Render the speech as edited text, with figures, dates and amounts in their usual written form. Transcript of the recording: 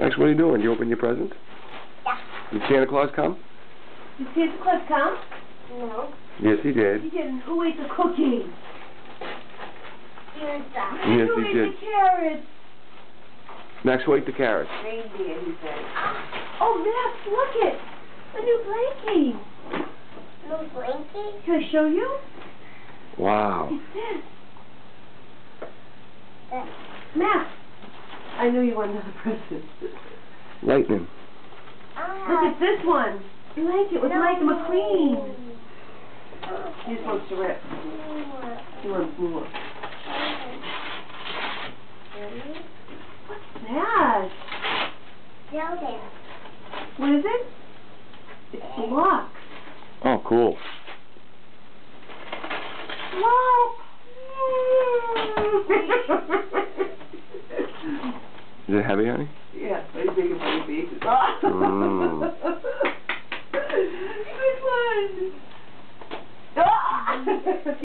Max, what are you doing? You open your presents? Yeah. Did Santa Claus come? Did Santa Claus come? No. Yes, he did. He didn't. Who ate the cookies? Here's that. Yes, Who he ate did. the carrots? Max, who ate the carrots? Reindeer, he said. Oh, Max, look it! A new blankie! No blanket? Can I show you? Wow. It's this. Max! I knew you wanted another present. Lightning. Look at this one. Blanket with Mike McQueen. He's supposed to rip. He wants more. What's that? Zelda. What is it? It's blocks. Oh, cool. Whoa! Is it heavy, honey? Yeah, he's making funny faces. Good one!